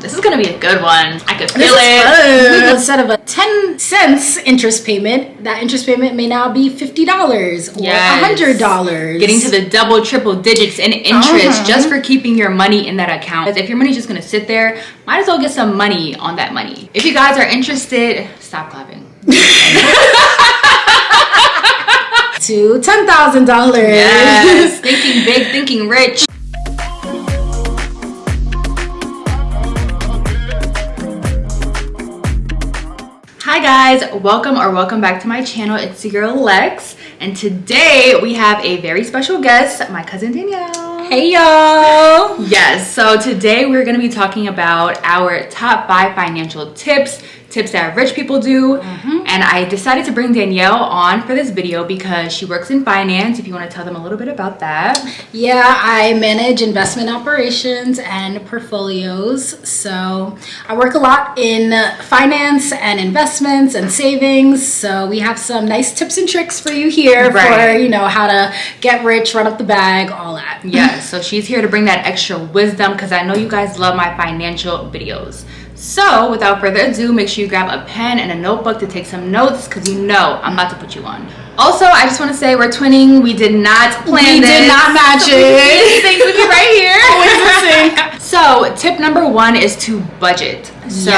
This is gonna be a good one. I could feel it. Instead of a 10 cents interest payment, that interest payment may now be $50 or $100. Getting to the double, triple digits in interest just for keeping your money in that account. Because if your money's just gonna sit there, might as well get some money on that money. If you guys are interested, stop clapping. To $10,000. Yes, thinking big, thinking rich. Hi guys, welcome back to my channel. It's your girl Lex, and today we have a very special guest, my cousin Danielle. Hey y'all. Yes, so today we're going to be talking about our top 5 financial tips that rich people do. And I decided to bring Danielle on for this video because she works in finance. If you want to tell them a little bit about that. Yeah, I manage investment operations and portfolios. So I work a lot in finance and investments and savings. So we have some nice tips and tricks for you here for, you know, how to get rich, run up the bag, all that. Yes, so she's here to bring that extra wisdom because I know you guys love my financial videos. So without further ado, make sure you grab a pen and a notebook to take some notes because you know I'm about to put you on. Also, I just want to say we're twinning. We did not plan this. We did not match it. We be right here. Always in sync. So tip number 1 is to budget. So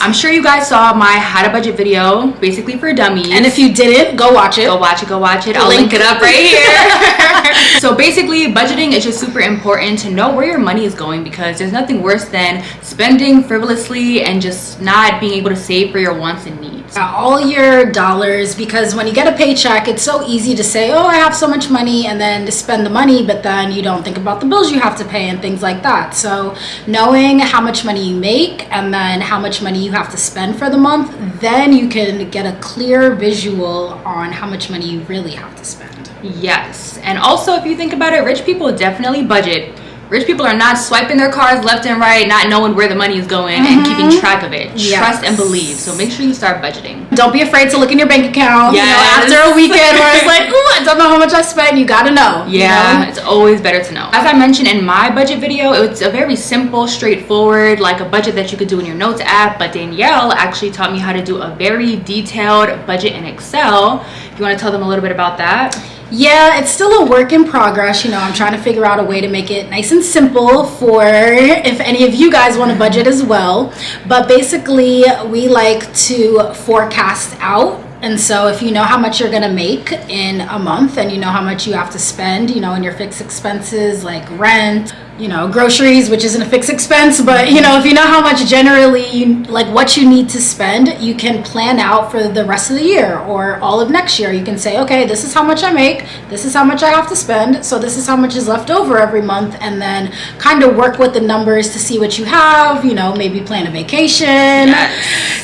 I'm sure you guys saw my how to budget video, basically for dummies. And if you didn't, go watch it. Go watch it. I'll link it up right here. So basically, budgeting is just super important to know where your money is going because there's nothing worse than spending frivolously and just not being able to save for your wants and needs. All your dollars, because when you get a paycheck, it's so easy to say, oh, I have so much money, and then to spend the money, but then you don't think about the bills you have to pay and things like that. So knowing how much money you make and then how much money you have to spend for the month, then you can get a clear visual on how much money you really have to spend. Yes, and also if you think about it, rich people definitely budget. Rich people are not swiping their cards left and right, not knowing where the money is going and keeping track of it. Yes. Trust and believe. So make sure you start budgeting. Don't be afraid to look in your bank account. Yes. You know, after a weekend where it's like, ooh, I don't know how much I spent. You gotta know. Yeah, you know? It's always better to know. As I mentioned in my budget video, it's a very simple, straightforward, like a budget that you could do in your notes app. But Danielle actually taught me how to do a very detailed budget in Excel. If you want to tell them a little bit about that. Yeah, it's still a work in progress. You know, I'm trying to figure out a way to make it nice and simple for if any of you guys want to budget as well. But basically, we like to forecast out. And so if you know how much you're going to make in a month and you know how much you have to spend, you know, in your fixed expenses like rent, you know, groceries, which isn't a fixed expense, but you know, if you know how much generally like what you need to spend, you can plan out for the rest of the year or all of next year. You can say, okay, this is how much I make, this is how much I have to spend, so this is how much is left over every month, and then kind of work with the numbers to see what you have, you know, maybe plan a vacation,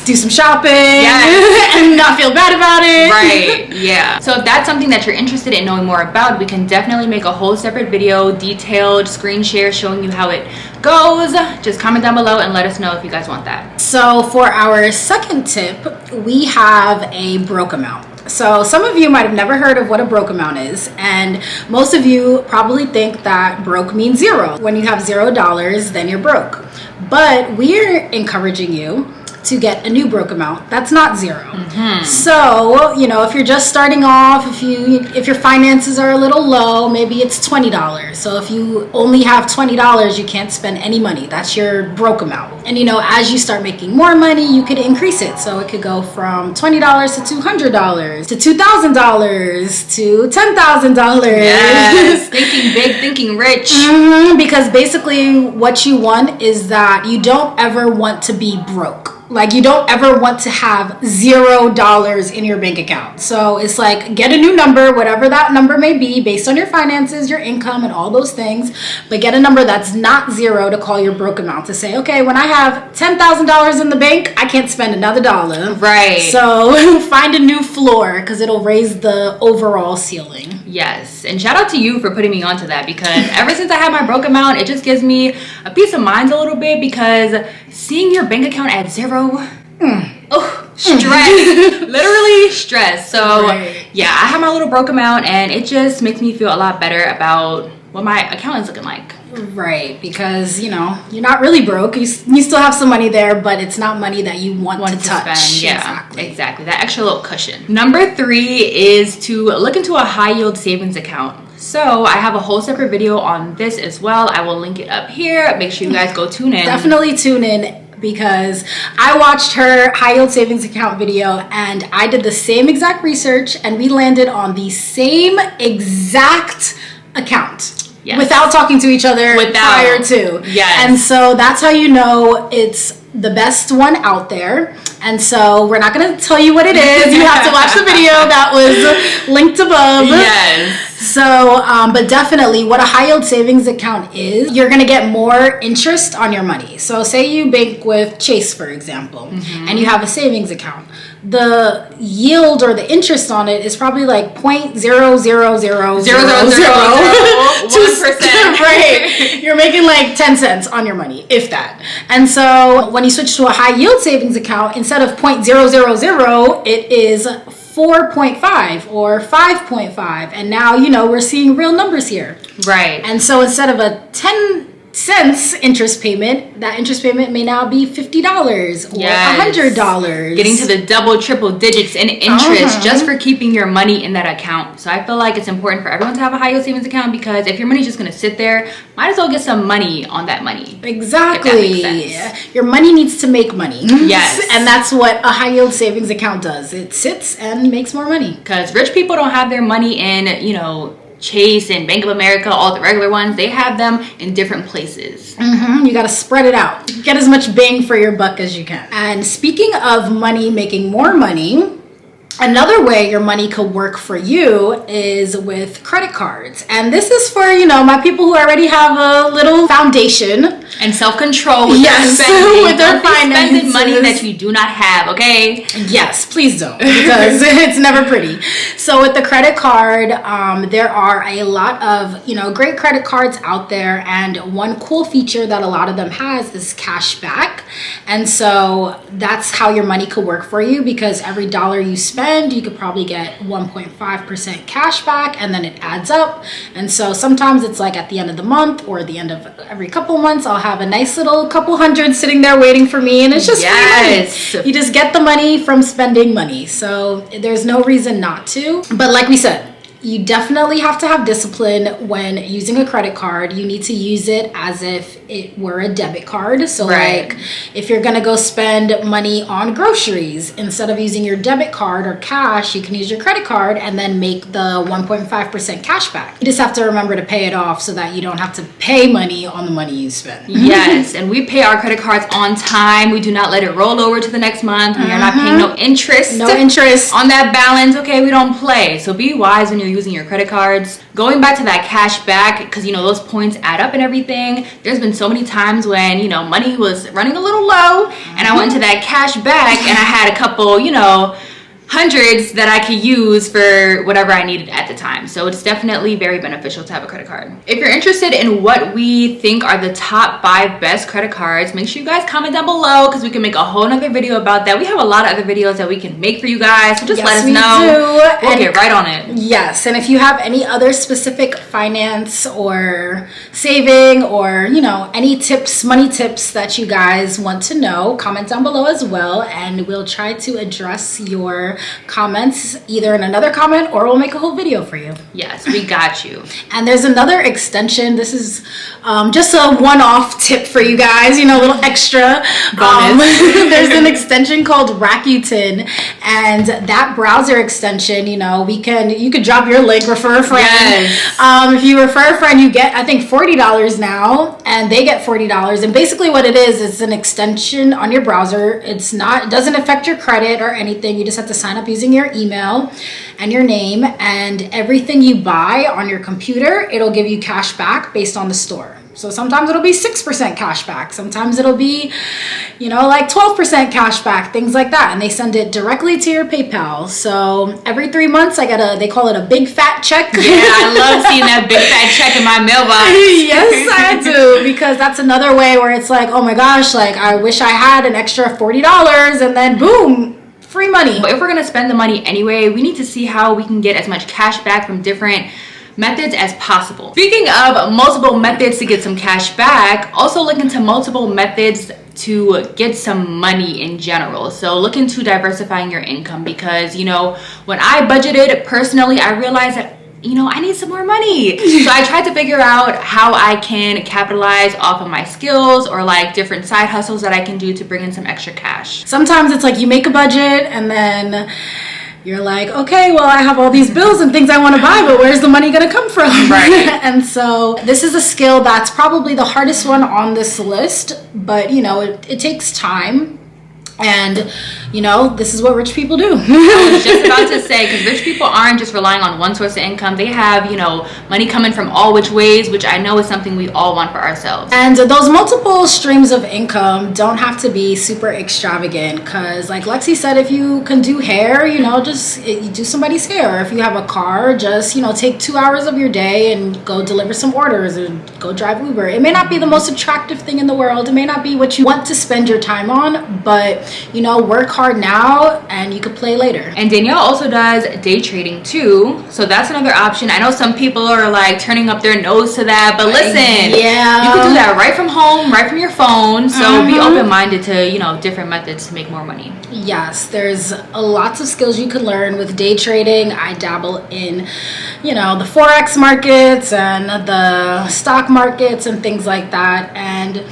do some shopping, and not feel bad about it. Right, yeah. So if that's something that you're interested in knowing more about, we can definitely make a whole separate video, detailed screen share showing you how it goes. Just comment down below and let us know if you guys want that. So for our second tip, we have a broke amount. So some of you might have never heard of what a broke amount is, and most of you probably think that broke means zero. When you have $0, then you're broke. But we're encouraging you to get a new broke amount that's not zero. So, you know, if you're just starting off, if your finances are a little low, maybe it's $20. So if you only have $20, you can't spend any money. That's your broke amount. And you know, as you start making more money, you could increase it. So it could go from $20 to $200 to $2,000 to $10,000. Yes, thinking big, thinking rich. Because basically what you want is that you don't ever want to be broke. Like, you don't ever want to have $0 in your bank account. So it's like, get a new number, whatever that number may be, based on your finances, your income, and all those things. But get a number that's not zero to call your broke amount, to say, okay, when I have $10,000 in the bank, I can't spend another dollar. Right. So find a new floor, because it'll raise the overall ceiling. Yes, and shout out to you for putting me onto that, because ever since I had my broke amount, it just gives me a peace of mind a little bit, because seeing your bank account at zero, stress, literally stress. So yeah, I have my little broke amount, and it just makes me feel a lot better about what my account is looking like. Right, because you're not really broke. You still have some money there, but it's not money that you want to touch. Spend. Yeah, exactly. That extra little cushion. Number 3 is to look into a high yield savings account. So I have a whole separate video on this as well. I will link it up here. Make sure you guys go tune in. Definitely tune in, because I watched her high yield savings account video and I did the same exact research and we landed on the same exact account. Yes. Without talking to each other prior to. Yes. And so that's how you know it's the best one out there. And so we're not going to tell you what it is. You have to watch the video that was linked above. Yes. So, but definitely what a high yield savings account is, you're going to get more interest on your money. So say you bank with Chase, for example, and you have a savings account. The yield or the interest on it is probably like 0.0000001%. Right. You're making like 10 cents on your money, if that. And so when you switch to a high yield savings account, instead of 0.000, it is 4.5 or 5.5. And now, we're seeing real numbers here. Right. And so instead of a 10 cents interest payment, that interest payment may now be $50 or $100. Getting to the double, triple digits in interest just for keeping your money in that account. So I feel like it's important for everyone to have a high yield savings account, because if your money's just going to sit there, might as well get some money on that money. Exactly. Your money needs to make money. Yes. And that's what a high yield savings account does. It sits and makes more money. Because rich people don't have their money in, Chase and Bank of America, all the regular ones. They have them in different places. You got to spread it out. Get as much bang for your buck as you can. And speaking of money making more money, another way your money could work for you is with credit cards. And this is for, my people who already have a little foundation. And self-control with their spending. With their finances. Spending money that you do not have, okay? Yes, please don't, because it's never pretty. So with the credit card, there are a lot of, great credit cards out there. And one cool feature that a lot of them has is cash back. And so that's how your money could work for you, because every dollar you spend, you could probably get 1.5% cash back, and then it adds up. And so sometimes it's like at the end of the month or the end of every couple months, I'll have a nice little couple hundred sitting there waiting for me, and it's just free money. You just get the money from spending money. So there's no reason not to. But like we said, you definitely have to have discipline when using a credit card. You need to use it as if it were a debit card. So like if you're gonna go spend money on groceries, instead of using your debit card or cash, you can use your credit card and then make the 1.5% cash back. You just have to remember to pay it off so that you don't have to pay money on the money you spend. Yes, and we pay our credit cards on time. We do not let it roll over to the next month. We are not paying no interest on that balance. Okay, we don't play. So be wise when you're using your credit cards. Going back to that cash back, because those points add up and everything. There's been so many times when money was running a little low, and I went to that cash back and I had a couple hundreds that I could use for whatever I needed at the time. So it's definitely very beneficial to have a credit card. If you're interested in what we think are the top 5 best credit cards, make sure you guys comment down below, because we can make a whole nother video about that. We have a lot of other videos that we can make for you guys, so just let us know. We'll get right on it. Yes, and if you have any other specific finance or saving or any tips, money tips that you guys want to know, comment down below as well, and we'll try to address your comments either in another comment, or we'll make a whole video for you. Yes, we got you. And there's another extension. This is just a one-off tip for you guys, a little extra bonus. There's an extension called Rakuten, and that browser extension, you could drop your link, refer a friend. Yes. If you refer a friend, you get I think $40 now, and they get $40. And basically what it is, it's an extension on your browser. It doesn't affect your credit or anything. You just have to sign up using your email and your name, and everything you buy on your computer, it'll give you cash back based on the store. So sometimes it'll be 6% cash back. Sometimes it'll be, like 12% cash back, things like that. And they send it directly to your PayPal. So every 3 months, they call it a big fat check. Yeah, I love seeing that big fat check in my mailbox. Yes, I do. Because that's another way where it's like, oh my gosh, I wish I had an extra $40, and then boom, free money. But if we're going to spend the money anyway, we need to see how we can get as much cash back from different methods as possible. Speaking of multiple methods to get some cash back, also look into multiple methods to get some money in general. So look into diversifying your income, because you know, when I budgeted personally, I realized that I need some more money. So I tried to figure out how I can capitalize off of my skills, or like different side hustles that I can do to bring in some extra cash. Sometimes it's like you make a budget and then you're like, okay, well, I have all these bills and things I want to buy, but where's the money going to come from? Right. And so this is a skill that's probably the hardest one on this list, but it takes time. And this is what rich people do. I was just about to say, because rich people aren't just relying on one source of income. They have money coming from all which ways, which I know is something we all want for ourselves. And those multiple streams of income don't have to be super extravagant, because like Lexi said, if you can do hair, just you do somebody's hair. If you have a car, just take 2 hours of your day and go deliver some orders, or go drive Uber. It may not be the most attractive thing in the world, it may not be what you want to spend your time on, but work hard now and you could play later. And Danielle also does day trading too, so that's another option. I know some people are like turning up their nose to that, but listen, yeah, you can do that right from home, right from your phone. So be open-minded to different methods to make more money. Yes, there's lots of skills you can learn with day trading. I dabble in the forex markets and the stock markets and things like that. And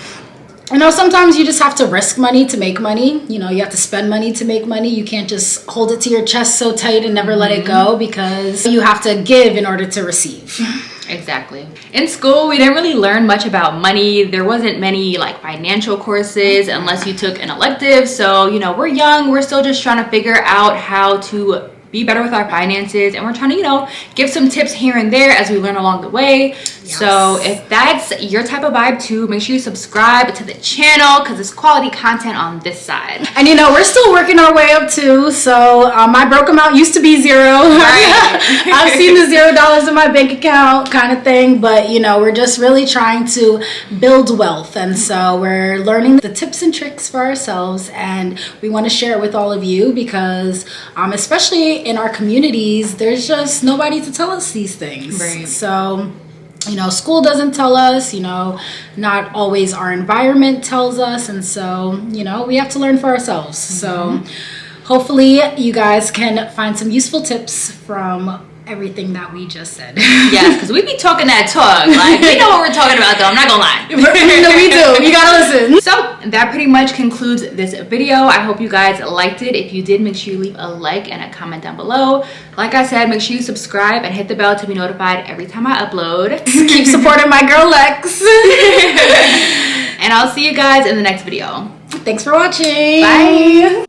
sometimes you just have to risk money to make money. You have to spend money to make money. You can't just hold it to your chest so tight and never let it go, because you have to give in order to receive. Exactly. In school, we didn't really learn much about money. There wasn't many like financial courses unless you took an elective. So, we're young. We're still just trying to figure out how to be better with our finances, and we're trying to give some tips here and there as we learn along the way. Yes. So if that's your type of vibe too, make sure you subscribe to the channel, because it's quality content on this side. And we're still working our way up too, so my broke amount used to be zero. Right. I've seen the $0 in my bank account kind of thing, but we're just really trying to build wealth, and so we're learning the tips and tricks for ourselves, and we want to share it with all of you, because especially in our communities, there's just nobody to tell us these things. Right. So school doesn't tell us, not always our environment tells us, and so we have to learn for ourselves. So hopefully you guys can find some useful tips from everything that we just said. Yes, because we be talking that talk. Like, we know what we're talking about, though. I'm not gonna lie. No, we do. You gotta listen. So that pretty much concludes this video. I hope you guys liked it. If you did, make sure you leave a like and a comment down below. Like I said, make sure you subscribe and hit the bell to be notified every time I upload. Keep supporting my girl Lex. And I'll see you guys in the next video. Thanks for watching. Bye.